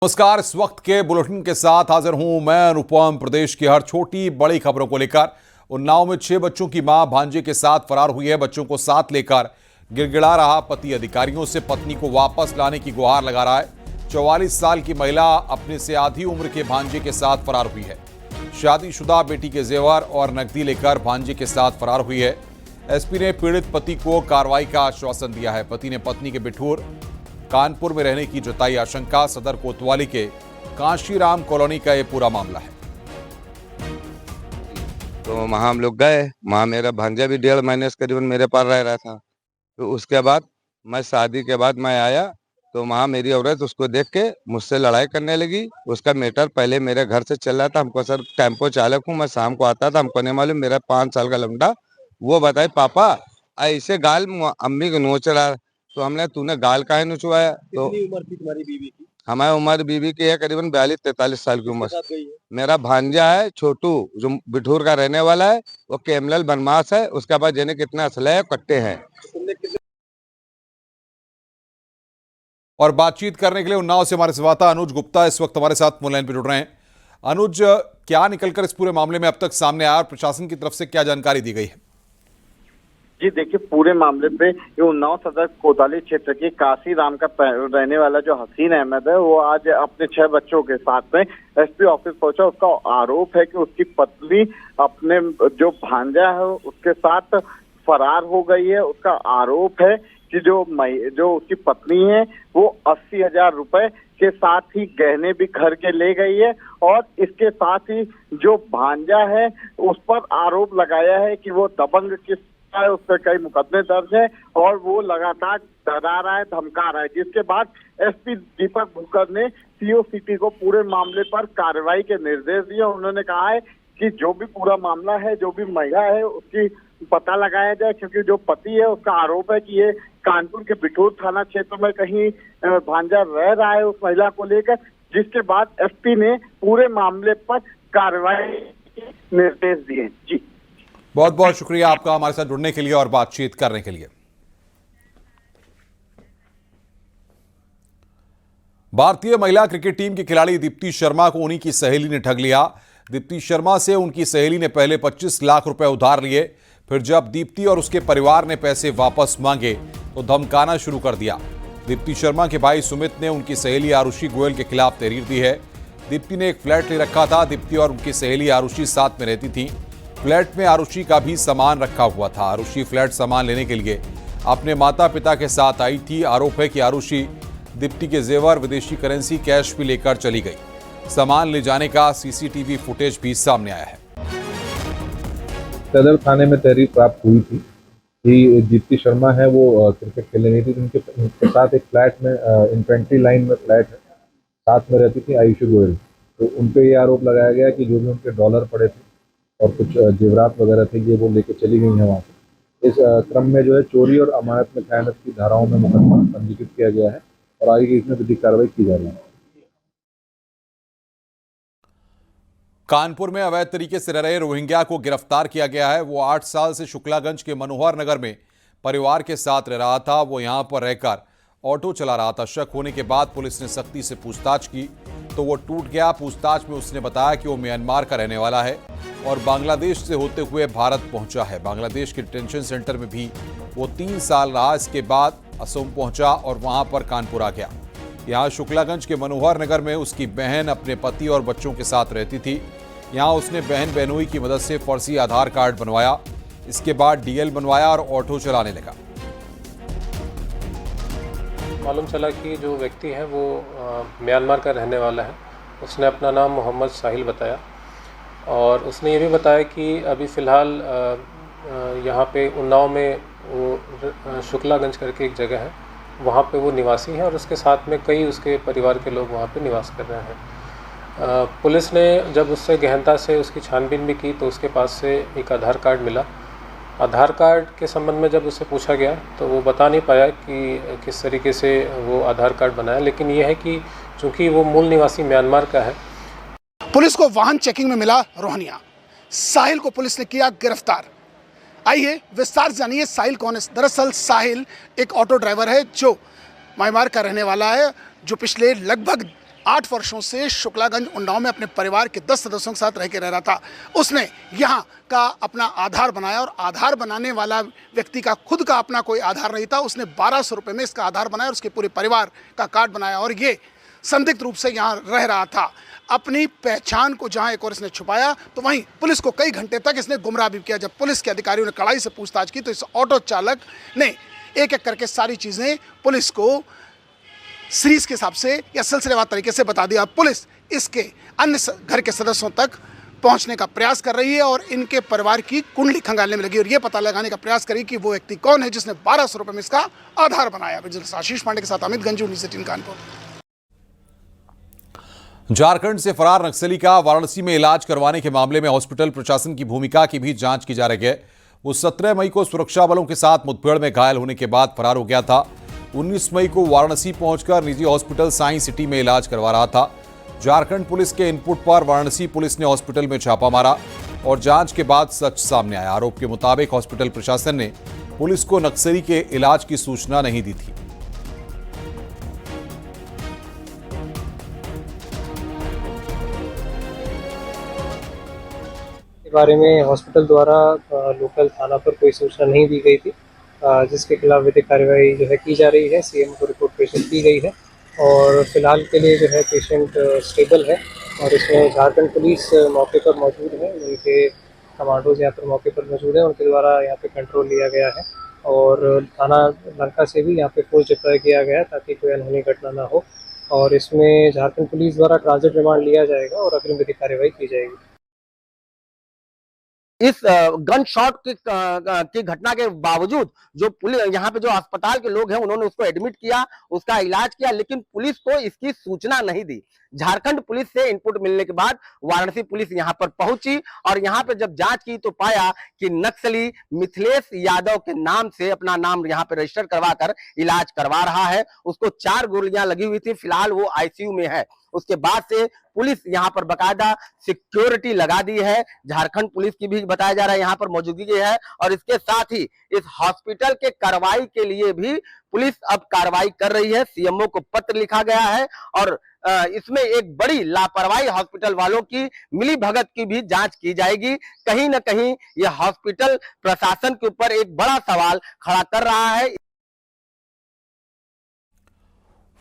नमस्कार। इस वक्त के बुलेटिन के साथ हाजिर हूं मैं अनुपम। प्रदेश की हर छोटी बड़ी खबरों को लेकर उन्नाव में 6 बच्चों की मां भांजे के साथ फरार हुई है। बच्चों को साथ लेकर गिड़गिड़ा रहा पति अधिकारियों से पत्नी को वापस लाने की गुहार लगा रहा है। 44 साल की महिला अपने से आधी उम्र के भांजे के साथ फरार हुई है। शादीशुदा बेटी के जेवर और नकदी लेकर भांजे के साथ फरार हुई है। एसपी ने पीड़ित पति को कार्रवाई का आश्वासन दिया है। पति ने पत्नी के बिठूर कानपुर में रहने की जताई आशंका। सदर कोतवाली के कांशीराम कॉलोनी का यह पूरा मामला है। तो वहाँ हम लोग गए। वहाँ मेरा भांजा भी 1.5 महीने से करीबन मेरे पास रह रहा था। तो उसके बाद मैं शादी के बाद मैं आया तो वहाँ मेरी औरत उसको देख के मुझसे लड़ाई करने लगी। उसका मैटर पहले मेरे घर से चल रहा था। हमको सर टेम्पो चालक हूँ, मैं शाम को आता था, हमको नहीं मालूम। मेरा 5 साल का लौंडा वो बताए पापा ऐसे गाल अम्मी को नोच रहा। तो हमने तूने गाल काहे नोचवाया? तो कितनी उम्र थी तुम्हारी बीवी की? हमारी उम्र बीवी की है करीबन 42-43 साल की उम्र। मेरा भांजा है छोटू जो बिठूर का रहने वाला है। वो केमलल बनमास है। उसके बाद जाने कितना असला है, कट्टे हैं। और बातचीत करने के लिए उन्नाव से हमारे संवाददाता अनुज गुप्ता इस वक्त हमारे साथ फोन लाइन पर जुड़ रहे हैं। अनुज, क्या निकलकर इस पूरे मामले में अब तक सामने आया और प्रशासन की तरफ से क्या जानकारी दी गई है? जी देखिए, पूरे मामले पे ये उन्नाव सदर कोतवाली क्षेत्र के काशीराम का रहने वाला जो हसीन अहमद है, वो आज अपने 6 बच्चों के साथ में एसपी ऑफिस पहुंचा। उसका आरोप है कि उसकी पत्नी अपने जो भांजा है उसके साथ फरार हो गई है। उसका आरोप है कि जो उसकी पत्नी है वो 80,000 रुपए के साथ ही गहने भी घर के ले गई है। और इसके साथ ही जो भांजा है उस पर आरोप लगाया है कि वो दबंग किस है, उस पर कई मुकदमे दर्ज है और वो लगातार डरा रहा है, धमका रहा है। जिसके बाद एसपी दीपक भुक्कर ने सीओ सिटी को पूरे मामले पर कार्रवाई के निर्देश दिए। उन्होंने कहा है कि जो भी पूरा मामला है, जो भी महिला है उसकी पता लगाया जाए, क्योंकि जो पति है उसका आरोप है कि ये कानपुर के बिठूर थाना क्षेत्र में कहीं भांजा रह रहा है उस महिला को लेकर। जिसके बाद एसपी ने पूरे मामले पर कार्रवाई के निर्देश दिए। जी बहुत बहुत शुक्रिया आपका हमारे साथ जुड़ने के लिए और बातचीत करने के लिए। भारतीय महिला क्रिकेट टीम की खिलाड़ी दीप्ति शर्मा को उन्हीं की सहेली ने ठग लिया। दीप्ति शर्मा से उनकी सहेली ने पहले 25 लाख रुपए उधार लिए। फिर जब दीप्ति और उसके परिवार ने पैसे वापस मांगे तो धमकाना शुरू कर दिया। दीप्ति शर्मा के भाई सुमित ने उनकी सहेली आरुषि गोयल के खिलाफ तहरीर दी है। दीप्ति ने एक फ्लैट ले रखा था। दीप्ति और उनकी सहेली आरुषि साथ में रहती थी। फ्लैट में आरुषि का भी सामान रखा हुआ था। आरुषि फ्लैट सामान लेने के लिए अपने माता पिता के साथ आई थी। आरोप है कि आरुषि दीप्ति के जेवर, विदेशी करेंसी, कैश भी लेकर चली गई। सामान ले जाने का सीसीटीवी फुटेज भी सामने आया है। सदर थाने में तहरीर प्राप्त हुई थी कि दीप्ति शर्मा है वो क्रिकेट खेलने गई थी। उनके साथ एक फ्लैट में इन्फेंट्री लाइन में फ्लैट है, साथ में रहती थी आयुषी गोयल। तो उन पे ये आरोप लगाया गया कि जो भी उनके डॉलर पड़े थे और कुछ जेवरात वगैरह थे ये वो लेके चली गई हैं वहाँ से। इस क्रम में जो है चोरी और अमानत में खयानत की धाराओं में मुकदमा पंजीकृत किया गया है और आगे की इसमें विधिक कार्रवाई की जा रही है। कानपुर में अवैध तरीके से रह रहे रोहिंग्या को गिरफ्तार किया गया है। वो 8 साल से शुक्लागंज के मनोहर नगर में परिवार के साथ रह रहा था। वो यहां पर रहकर ऑटो चला रहा था। शक होने के बाद पुलिस ने सख्ती से पूछताछ की तो वो टूट गया। पूछताछ में उसने बताया कि वो म्यांमार का रहने वाला है और बांग्लादेश से होते हुए भारत पहुंचा है। बांग्लादेश के डिटेंशन सेंटर में भी वो 3 साल रहा। इसके बाद असम पहुंचा और वहां पर कानपुर आ गया। यहाँ शुक्लागंज के मनोहर नगर में उसकी बहन अपने पति और बच्चों के साथ रहती थी। यहाँ उसने बहन बहनोई की मदद से फर्जी आधार कार्ड बनवाया। इसके बाद डीएल बनवाया और ऑटो चलाने लगा। मालूम चला कि जो व्यक्ति है वो म्यांमार का रहने वाला है। उसने अपना नाम मोहम्मद साहिल बताया और उसने ये भी बताया कि अभी फ़िलहाल यहाँ पे उन्नाव में वो शुक्लागंज करके एक जगह है, वहाँ पे वो निवासी है और उसके साथ में कई उसके परिवार के लोग वहाँ पे निवास कर रहे हैं। पुलिस ने जब उससे गहनता से उसकी छानबीन भी की तो उसके पास से एक आधार कार्ड मिला। आधार कार्ड के संबंध में जब उससे पूछा गया तो वो बता नहीं पाया कि किस तरीके से वो आधार कार्ड बनाया, लेकिन ये है कि चूँकि वो मूल निवासी म्यांमार का है। पुलिस को वाहन चेकिंग में मिला रोहनिया। साहिल को पुलिस ने किया गिरफ्तार। आइए विस्तार से जानिए साहिल कौन है। दरअसल साहिल एक ऑटो ड्राइवर है जो म्यांमार का रहने वाला है, जो पिछले लगभग 8 वर्षों से शुक्लागंज उन्नाव में अपने परिवार के 10 सदस्यों के साथ रह के रह रहा था। उसने यहाँ का अपना आधार बनाया और आधार बनाने वाला व्यक्ति का खुद का अपना कोई आधार नहीं था। उसने 1200 रुपये में इसका आधार बनाया और उसके पूरे परिवार का कार्ड बनाया और ये संदिग्ध रूप से यहाँ रह रहा था। अपनी पहचान को जहाँ एक और इसने छुपाया तो वहीं पुलिस को कई घंटे तक इसने गुमराह भी किया। जब पुलिस के अधिकारियों ने कड़ाई से पूछताछ की तो इस ऑटो चालक ने एक एक करके सारी चीज़ें पुलिस को सीरीज के हिसाब से या सिलसिलेवार तरीके से बता दिया। पुलिस इसके अन्य घर के सदस्यों तक पहुंचने का प्रयास कर रही है और इनके परिवार की कुंडली खंगालने में लगी और ये पता लगाने का प्रयास करी कि वो व्यक्ति कौन है जिसने 1200 रुपये में इसका आधार बनाया। विजिलेंस आशीष पांडे के साथ अमित गंजू, न्यूज़ 18 कानपुर। झारखंड से फरार नक्सली का वाराणसी में इलाज करवाने के मामले में हॉस्पिटल प्रशासन की भूमिका की भी जांच की जा रही है। वो 17 मई को सुरक्षा बलों के साथ मुठभेड़ में घायल होने के बाद फरार हो गया था। 19 मई को वाराणसी पहुंचकर निजी हॉस्पिटल साइंस सिटी में इलाज करवा रहा था। झारखंड पुलिस के इनपुट पर वाराणसी पुलिस ने हॉस्पिटल में छापा मारा और जांच के बाद सच सामने आया। आरोप के मुताबिक हॉस्पिटल प्रशासन ने पुलिस को नक्सली के इलाज की सूचना नहीं दी थी। के बारे में हॉस्पिटल द्वारा लोकल थाना पर कोई सूचना नहीं दी गई थी, जिसके खिलाफ विधिक कार्यवाही जो है की जा रही है। सीएम को रिपोर्ट प्रेषित की गई है और फिलहाल के लिए जो है पेशेंट स्टेबल है और इसमें झारखंड पुलिस मौके पर मौजूद है। उनके कमांडोज यहाँ पर मौके पर मौजूद है, उनके द्वारा यहाँ पे कंट्रोल लिया गया है और थाना लंका से भी यहाँ पे फोर्स डिप्लॉय किया गया है ताकि कोई अनहोनी घटना ना हो और इसमें झारखंड पुलिस द्वारा ट्रांजिट रिमांड लिया जाएगा और अग्रिम विधिक कार्यवाही की जाएगी। इस गन शॉट की घटना के बावजूद जो पुलिस यहाँ पे जो अस्पताल के लोग हैं उन्होंने उसको एडमिट किया, उसका इलाज किया, लेकिन पुलिस को इसकी सूचना नहीं दी। झारखंड पुलिस से इनपुट मिलने के बाद वाराणसी पुलिस यहाँ पर पहुंची और यहाँ पे जब जांच की तो पाया कि नक्सली मिथिलेश यादव के नाम से अपना नाम यहाँ पे रजिस्टर करवाकर इलाज करवा रहा है। उसको 4 गोलियां लगी हुई थी, फिलहाल वो आईसीयू में है। उसके बाद से पुलिस यहाँ पर बकायदा सिक्योरिटी लगा दी है। झारखंड पुलिस की भी बताया जा रहा है यहाँ पर मौजूदगी है और इसके साथ ही इस हॉस्पिटल के कार्रवाई के लिए भी पुलिस अब कार्रवाई कर रही है। सीएमओ को पत्र लिखा गया है और इसमें एक बड़ी लापरवाही हॉस्पिटल वालों की मिली भगत की भी जांच की जाएगी। कहीं ना कहीं यह हॉस्पिटल प्रशासन के ऊपर एक बड़ा सवाल खड़ा कर रहा है।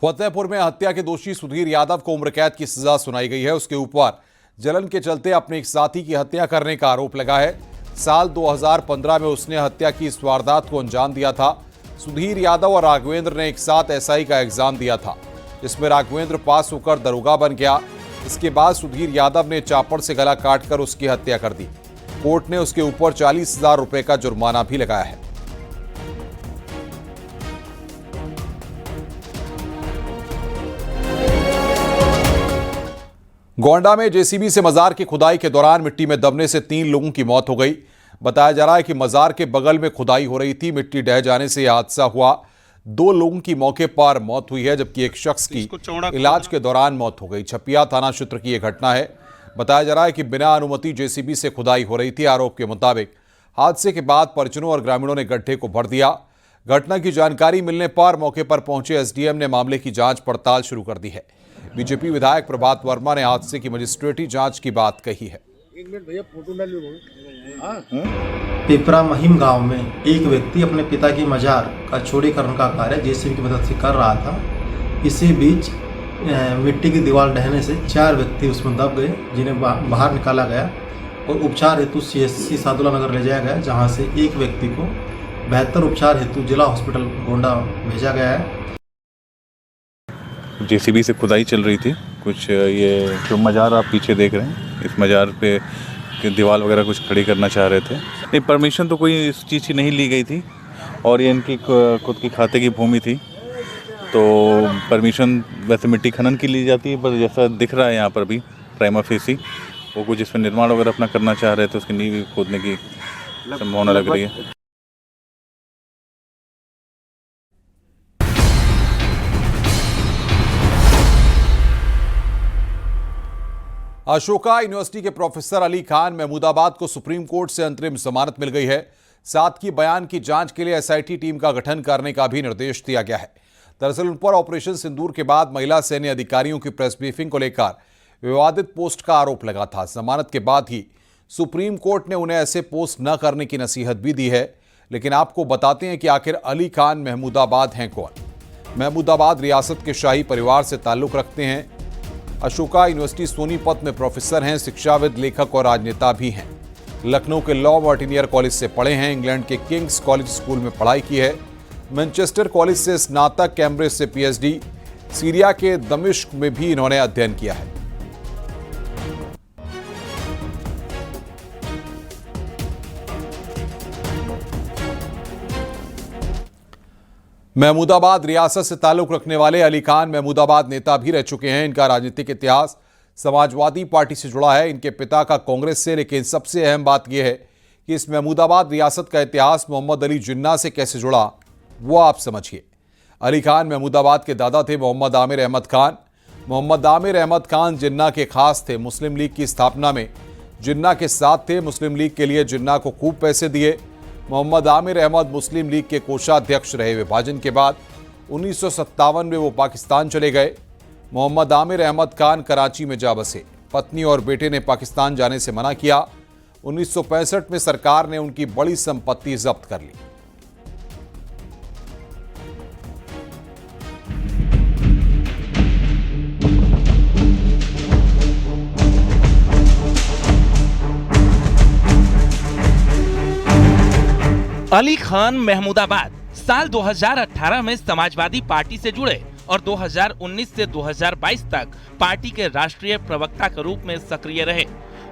फतेहपुर में हत्या के दोषी सुधीर यादव को उम्र कैद की सजा सुनाई गई है। उसके ऊपर जलन के चलते अपने एक साथी की हत्या करने का आरोप लगा है। साल 2015 में उसने हत्या की इस वारदात को अंजाम दिया था। सुधीर यादव और राघवेंद्र ने एक साथ एसआई का एग्जाम दिया था, जिसमें राघवेंद्र पास होकर दरोगा बन गया। इसके बाद सुधीर यादव ने चापड़ से गला काटकर उसकी हत्या कर दी। कोर्ट ने उसके ऊपर 40,000 रुपए का जुर्माना भी लगाया है। गोंडा में जेसीबी से मजार की खुदाई के दौरान मिट्टी में दबने से 3 लोगों की मौत हो गई। बताया जा रहा है कि मजार के बगल में खुदाई हो रही थी, मिट्टी ढह जाने से यह हादसा हुआ। 2 लोगों की मौके पर मौत हुई है, जबकि एक शख्स की इलाज के दौरान मौत हो गई। छपिया थाना क्षेत्र की यह घटना है। बताया जा रहा है कि बिना अनुमति जेसीबी से खुदाई हो रही थी। आरोप के मुताबिक हादसे के बाद परिजनों और ग्रामीणों ने गड्ढे को भर दिया। घटना की जानकारी मिलने पर मौके पर पहुंचे एसडीएम ने मामले की जांच पड़ताल शुरू कर दी है। बीजेपी विधायक प्रभात वर्मा ने हादसे की मजिस्ट्रेटी जांच की बात कही है। पिपरा महिम गांव में एक व्यक्ति अपने पिता की मजार का चौड़ीकरण का कार्य जेसीबी की मदद से कर रहा था। इसी बीच मिट्टी की दीवार ढहने से 4 व्यक्ति उसमें दब गए, जिन्हें बाहर निकाला गया और उपचार हेतु सीएससी सादुल्ला नगर ले जाया गया, जहां से एक व्यक्ति को बेहतर उपचार हेतु जिला हॉस्पिटल गोंडा भेजा गया है। जेसीबी से खुदाई चल रही थी। कुछ ये जो मजार आप पीछे देख रहे हैं, इस मजार पे दीवार वगैरह कुछ खड़ी करना चाह रहे थे। नहीं, परमिशन तो कोई इस चीज़ की नहीं ली गई थी और ये इनकी खुद की खाते की भूमि थी, तो परमिशन वैसे मिट्टी खनन की ली जाती है, पर जैसा दिख रहा है यहाँ पर भी प्राइमा फेसी वो कुछ इसमें निर्माण वगैरह अपना करना चाह रहे थे, उसकी नींव खोदने की संभावना लग रही है। अशोका यूनिवर्सिटी के प्रोफेसर अली खान महमूदाबाद को सुप्रीम कोर्ट से अंतरिम जमानत मिल गई है। साथ ही बयान की जांच के लिए एसआईटी टीम का गठन करने का भी निर्देश दिया गया है। दरअसल उन पर ऑपरेशन सिंदूर के बाद महिला सैन्य अधिकारियों की प्रेस ब्रीफिंग को लेकर विवादित पोस्ट का आरोप लगा था। जमानत के बाद ही सुप्रीम कोर्ट ने उन्हें ऐसे पोस्ट न करने की नसीहत भी दी है। लेकिन आपको बताते हैं कि आखिर अली खान महमूदाबाद हैं कौन। महमूदाबाद रियासत के शाही परिवार से ताल्लुक रखते हैं। अशोका यूनिवर्सिटी सोनीपत में प्रोफेसर हैं, शिक्षाविद, लेखक और राजनेता भी हैं। लखनऊ के लॉ मार्टिनियर कॉलेज से पढ़े हैं। इंग्लैंड के किंग्स कॉलेज स्कूल में पढ़ाई की है। मैनचेस्टर कॉलेज से स्नातक, कैम्ब्रिज से पीएचडी, सीरिया के दमिश्क में भी इन्होंने अध्ययन किया है। महमूदाबाद रियासत से ताल्लुक रखने वाले अली खान महमूदाबाद नेता भी रह चुके हैं। इनका राजनीतिक इतिहास समाजवादी पार्टी से जुड़ा है, इनके पिता का कांग्रेस से। लेकिन सबसे अहम बात यह है कि इस महमूदाबाद रियासत का इतिहास मोहम्मद अली जिन्ना से कैसे जुड़ा, वो आप समझिए। अली खान महमूदाबाद के दादा थे मोहम्मद आमिर अहमद खान। मोहम्मद आमिर अहमद खान जिन्ना के खास थे। मुस्लिम लीग की स्थापना में जिन्ना के साथ थे। मुस्लिम लीग के लिए जिन्ना को खूब पैसे दिए। मोहम्मद आमिर अहमद मुस्लिम लीग के कोषाध्यक्ष रहे। विभाजन के बाद 1957 में वो पाकिस्तान चले गए। मोहम्मद आमिर अहमद खान कराची में जा बसे। पत्नी और बेटे ने पाकिस्तान जाने से मना किया। 1965 में सरकार ने उनकी बड़ी संपत्ति जब्त कर ली। अली खान महमूदाबाद साल 2018 में समाजवादी पार्टी से जुड़े और 2019 से 2022 तक पार्टी के राष्ट्रीय प्रवक्ता के रूप में सक्रिय रहे।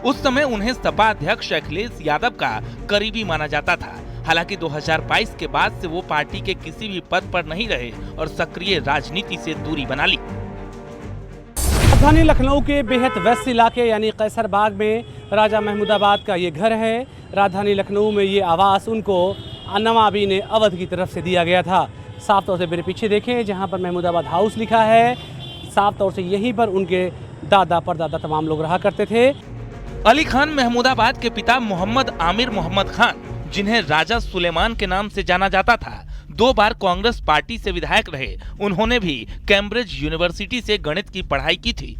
उस समय उन्हें सपा अध्यक्ष अखिलेश यादव का करीबी माना जाता था। हालांकि 2022 के बाद से वो पार्टी के किसी भी पद पर नहीं रहे और सक्रिय राजनीति से दूरी बना ली। राजधानी लखनऊ के बेहद वेस्ट इलाके यानी कैसरबाग में राजा महमूदाबाद का ये घर है। राजधानी लखनऊ में ये आवास उनको नवाबी ने अवध की तरफ से दिया गया था। साफ तौर से मेरे पीछे देखें, जहाँ पर महमूदाबाद हाउस लिखा है, साफ तौर से यहीं पर उनके दादा परदादा तमाम लोग रहा करते थे। अली खान महमूदाबाद के पिता मोहम्मद आमिर मोहम्मद खान, जिन्हें राजा सुलेमान के नाम से जाना जाता था, 2 बार कांग्रेस पार्टी से विधायक रहे। उन्होंने भी कैम्ब्रिज यूनिवर्सिटी से गणित की पढ़ाई की थी।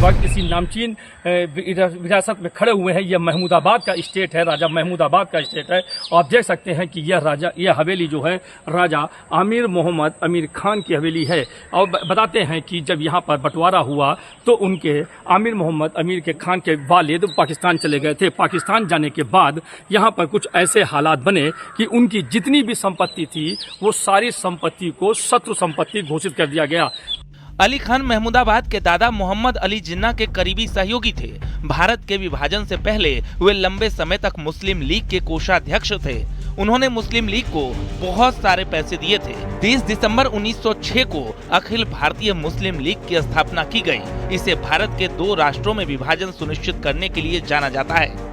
वक्त इसी नामचीन विरासत में खड़े हुए हैं। यह महमूदाबाद का स्टेट है, राजा महमूदाबाद का स्टेट है। आप देख सकते हैं कि यह हवेली जो है राजा आमिर मोहम्मद अमीर खान की हवेली है। और बताते हैं कि जब यहाँ पर बंटवारा हुआ तो उनके आमिर मोहम्मद अमीर के खान के वालिद पाकिस्तान चले गए थे। पाकिस्तान जाने के बाद यहाँ पर कुछ ऐसे हालात बने कि उनकी जितनी भी संपत्ति थी वो सारी संपत्ति को शत्रु संपत्ति घोषित कर दिया गया। अली खान महमूदाबाद के दादा मोहम्मद अली जिन्ना के करीबी सहयोगी थे। भारत के विभाजन से पहले वे लंबे समय तक मुस्लिम लीग के कोषाध्यक्ष थे। उन्होंने मुस्लिम लीग को बहुत सारे पैसे दिए थे। 30 दिसंबर 1906 को अखिल भारतीय मुस्लिम लीग की स्थापना की गई। इसे भारत के 2 राष्ट्रों में विभाजन सुनिश्चित करने के लिए जाना जाता है।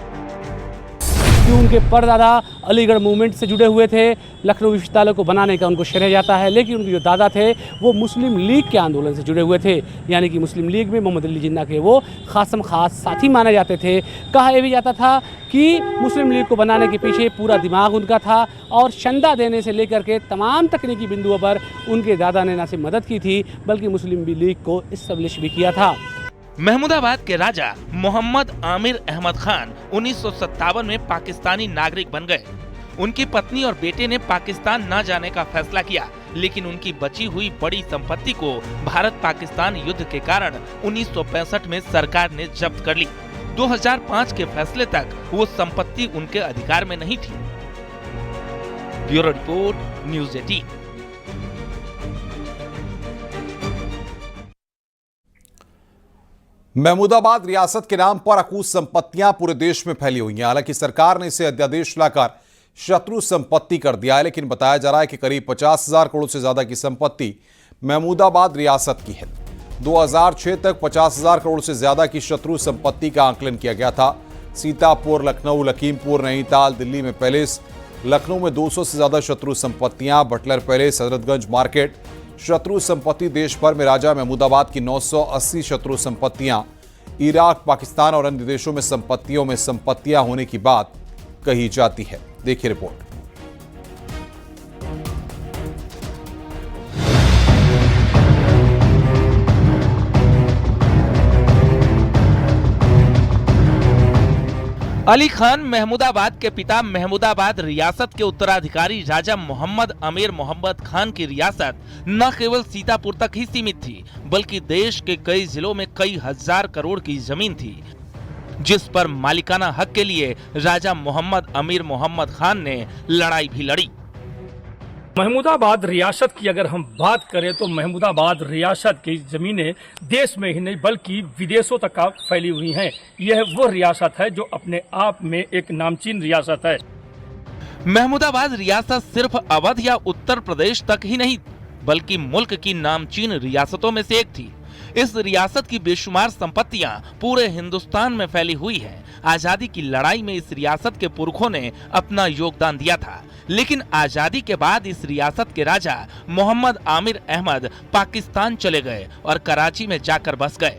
उनके परदादा अलीगढ़ मूवमेंट से जुड़े हुए थे। लखनऊ विश्वविद्यालय को बनाने का उनको श्रेय जाता है। लेकिन उनके जो दादा थे वो मुस्लिम लीग के आंदोलन से जुड़े हुए थे, यानी कि मुस्लिम लीग में मोहम्मद अली जिन्ना के वो खासम खास साथी माने जाते थे। कहा यह भी जाता था कि मुस्लिम लीग को बनाने के पीछे पूरा दिमाग उनका था और चंदा देने से लेकर के तमाम तकनीकी बिंदुओं पर उनके दादा ने न सिर्फ मदद की थी बल्कि मुस्लिम लीग को इस्टेब्लिश भी किया था। महमूदाबाद के राजा मोहम्मद आमिर अहमद खान 1957 में पाकिस्तानी नागरिक बन गए। उनकी पत्नी और बेटे ने पाकिस्तान न जाने का फैसला किया, लेकिन उनकी बची हुई बड़ी संपत्ति को भारत पाकिस्तान युद्ध के कारण 1965 में सरकार ने जब्त कर ली। 2005 के फैसले तक वो संपत्ति उनके अधिकार में नहीं थी। Bureau report, news 18। महमूदाबाद रियासत के नाम पर अकूत संपत्तियां पूरे देश में फैली हुई हैं। हालांकि सरकार ने इसे अध्यादेश लाकर शत्रु संपत्ति कर दिया है, लेकिन बताया जा रहा है कि करीब 50,000 करोड़ से ज्यादा की संपत्ति महमूदाबाद रियासत की है। 2006 तक 50,000 करोड़ से ज्यादा की शत्रु संपत्ति का आकलन किया गया था। सीतापुर, लखनऊ, लखीमपुर, नैनीताल, दिल्ली में पैलेस, लखनऊ में 200 से ज्यादा शत्रु संपत्तियां, बटलर पैलेस, हजरतगंज मार्केट। शत्रु संपत्ति देश भर में राजा महमूदाबाद की 980 शत्रु संपत्तियां, इराक, पाकिस्तान और अन्य देशों में संपत्तियों में संपत्तियां होने की बात कही जाती है। देखिए रिपोर्ट। अली खान महमूदाबाद के पिता महमूदाबाद रियासत के उत्तराधिकारी राजा मोहम्मद आमिर मोहम्मद खान की रियासत न केवल सीतापुर तक ही सीमित थी, बल्कि देश के कई जिलों में कई हजार करोड़ की जमीन थी, जिस पर मालिकाना हक के लिए राजा मोहम्मद आमिर मोहम्मद खान ने लड़ाई भी लड़ी। महमूदाबाद रियासत की अगर हम बात करें तो महमूदाबाद रियासत की ज़मीनें देश में ही नहीं बल्कि विदेशों तक फैली हुई हैं। यह वो रियासत है जो अपने आप में एक नामचीन रियासत है। महमूदाबाद रियासत सिर्फ अवध या उत्तर प्रदेश तक ही नहीं बल्कि मुल्क की नामचीन रियासतों में से एक थी। इस रियासत की बेशुमार संपत्तियां पूरे हिंदुस्तान में फैली हुई हैं। आजादी की लड़ाई में इस रियासत के पुरखों ने अपना योगदान दिया था, लेकिन आजादी के बाद इस रियासत के राजा मोहम्मद आमिर अहमद पाकिस्तान चले गए और कराची में जाकर बस गए।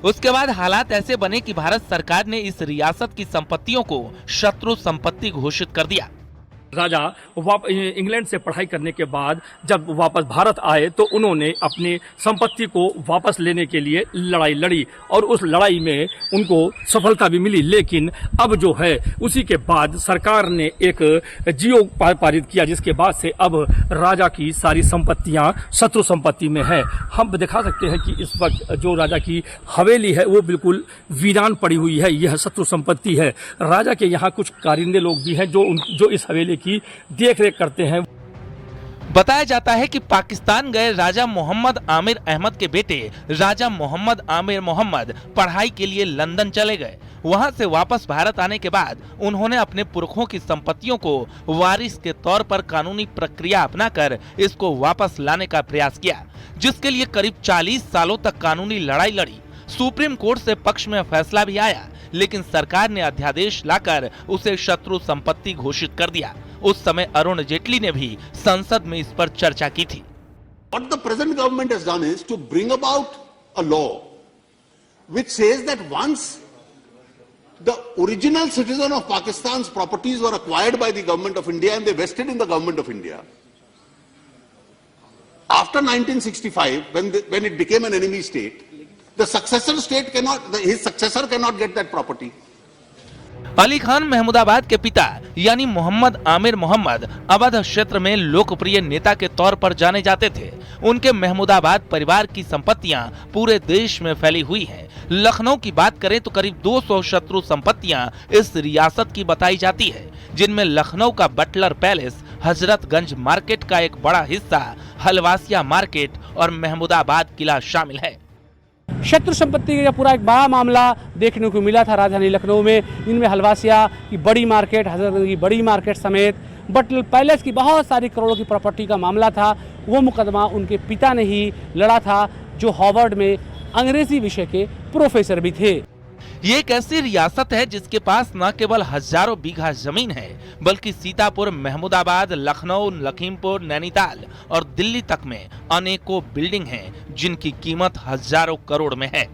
उसके बाद हालात ऐसे बने कि भारत सरकार ने इस रियासत की संपत्तियों को शत्रु संपत्ति घोषित कर दिया। राजा इंग्लैंड से पढ़ाई करने के बाद जब वापस भारत आए तो उन्होंने अपनी संपत्ति को वापस लेने के लिए लड़ाई लड़ी और उस लड़ाई में उनको सफलता भी मिली। लेकिन अब जो है उसी के बाद सरकार ने एक जियो पारित किया, जिसके बाद से अब राजा की सारी संपत्तियां शत्रु संपत्ति में है। हम दिखा सकते हैं कि इस वक्त जो राजा की हवेली है वो बिल्कुल वीरान पड़ी हुई है, यह शत्रु संपत्ति है। राजा के यहाँ कुछ कारिंदे लोग भी हैं जो इस हवेली की देख रेख करते हैं। बताया जाता है कि पाकिस्तान गए राजा मोहम्मद आमिर अहमद के बेटे राजा मोहम्मद आमिर मोहम्मद पढ़ाई के लिए लंदन चले गए। वहां से वापस भारत आने के बाद उन्होंने अपने पुरखों की संपत्तियों को वारिस के तौर पर कानूनी प्रक्रिया अपनाकर इसको वापस लाने का प्रयास किया, जिसके लिए करीब 40 सालों तक कानूनी लड़ाई लड़ी। सुप्रीम कोर्ट से पक्ष में फैसला भी आया, लेकिन सरकार ने अध्यादेश लाकर उसे शत्रु संपत्ति घोषित कर दिया। उस समय अरुण जेटली ने भी संसद में इस पर चर्चा की थी। What the present government has done is to bring about a law which says that once the original citizen of Pakistan's properties were acquired by the government of India and they vested in the government of India, after 1965 when it became an enemy state, the successor state his successor cannot get that property. Ali Khan Mahmudabad के पिता यानी मोहम्मद आमिर मोहम्मद अवध क्षेत्र में लोकप्रिय नेता के तौर पर जाने जाते थे। उनके महमूदाबाद परिवार की संपत्तियां पूरे देश में फैली हुई हैं। लखनऊ की बात करें तो करीब 200 शत्रु संपत्तियां इस रियासत की बताई जाती है, जिनमें लखनऊ का बटलर पैलेस, हजरतगंज मार्केट का एक बड़ा हिस्सा, हलवासिया मार्केट और महमूदाबाद किला शामिल है। शत्रु संपत्ति का पूरा एक बड़ा मामला देखने को मिला था राजधानी लखनऊ में। इनमें हलवासिया की बड़ी मार्केट, हजरतगंज की बड़ी मार्केट समेत बटलर पैलेस की बहुत सारी करोड़ों की प्रॉपर्टी का मामला था। वो मुकदमा उनके पिता ने ही लड़ा था, जो हार्वर्ड में अंग्रेजी विषय के प्रोफेसर भी थे। ये एक ऐसी रियासत है जिसके पास न केवल हजारों बीघा जमीन है, बल्कि सीतापुर, महमूदाबाद, लखनऊ, लखीमपुर, नैनीताल और दिल्ली तक में अनेकों बिल्डिंग हैं, जिनकी कीमत हजारों करोड़ में है।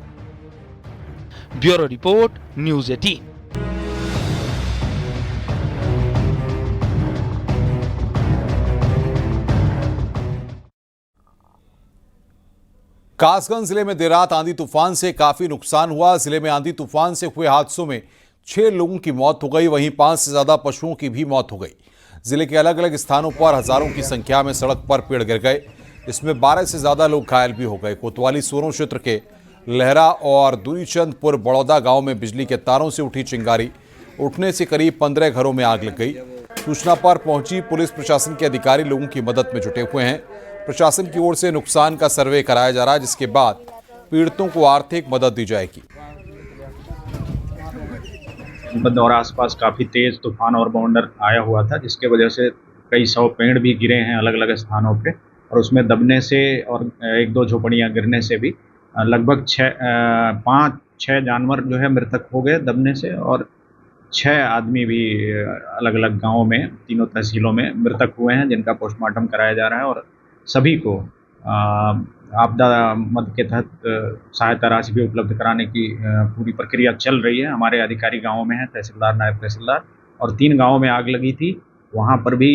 Bureau report, news 18। कासगंज जिले में देर रात आंधी तूफान से काफी नुकसान हुआ। जिले में आंधी तूफान से हुए हादसों में 6 लोगों की मौत हो गई, वहीं 5 से ज्यादा पशुओं की भी मौत हो गई। जिले के अलग अलग स्थानों पर हजारों की संख्या में सड़क पर पेड़ गिर गए, इसमें 12 से ज्यादा लोग घायल भी हो गए। कोतवाली सोनो क्षेत्र के लहरा और दूरीचंदपुर बड़ौदा गांव में बिजली के तारों से उठी चिंगारी उठने से करीब 15 घरों में आग लग गई। सूचना पर पहुंची पुलिस प्रशासन के अधिकारी लोगों की मदद में जुटे हुए हैं। प्रशासन की ओर से नुकसान का सर्वे कराया जा रहा है, जिसके बाद पीड़ितों को आर्थिक मदद दी जाएगी। जनपद और आसपास काफी तेज तूफान और बाउंडर आया हुआ था, जिसके वजह से कई 100 पेड़ भी गिरे हैं अलग अलग स्थानों पे, और उसमें दबने से और 1-2 झोपड़ियां गिरने से भी लगभग 5-6 जानवर जो है मृतक हो गए दबने से, और 6 आदमी भी अलग अलग गाँवों में, तीनों तहसीलों में मृतक हुए हैं, जिनका पोस्टमार्टम कराया जा रहा है। और सभी को आपदा मद के तहत सहायता राशि भी उपलब्ध कराने की पूरी प्रक्रिया चल रही है। हमारे अधिकारी गांवों में हैं, तहसीलदार, नायब तहसीलदार, और 3 गांवों में आग लगी थी। वहां पर भी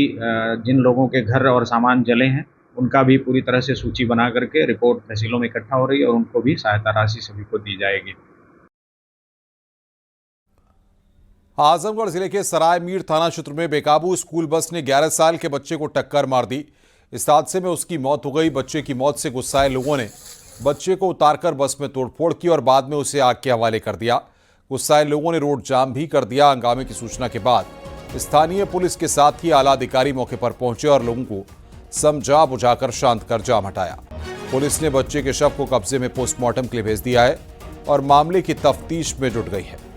जिन लोगों के घर और सामान जले हैं उनका भी पूरी तरह से सूची बना करके रिपोर्ट तहसीलों में इकट्ठा हो रही है, और उनको भी सहायता राशि सभी को दी जाएगी। आजमगढ़ जिले के सराय मीर थाना क्षेत्र में बेकाबू स्कूल बस ने 11 साल के बच्चे को टक्कर मार दी। इस हादसे में उसकी मौत हो गई। बच्चे की मौत से गुस्साए लोगों ने बच्चे को उतारकर बस में तोड़फोड़ की और बाद में उसे आग के हवाले कर दिया। गुस्साए लोगों ने रोड जाम भी कर दिया। हंगामे की सूचना के बाद स्थानीय पुलिस के साथ ही आला अधिकारी मौके पर पहुंचे और लोगों को समझा बुझाकर शांत कर जाम हटाया। पुलिस ने बच्चे के शव को कब्जे में पोस्टमार्टम के लिए भेज दिया है और मामले की तफ्तीश में जुट गई है।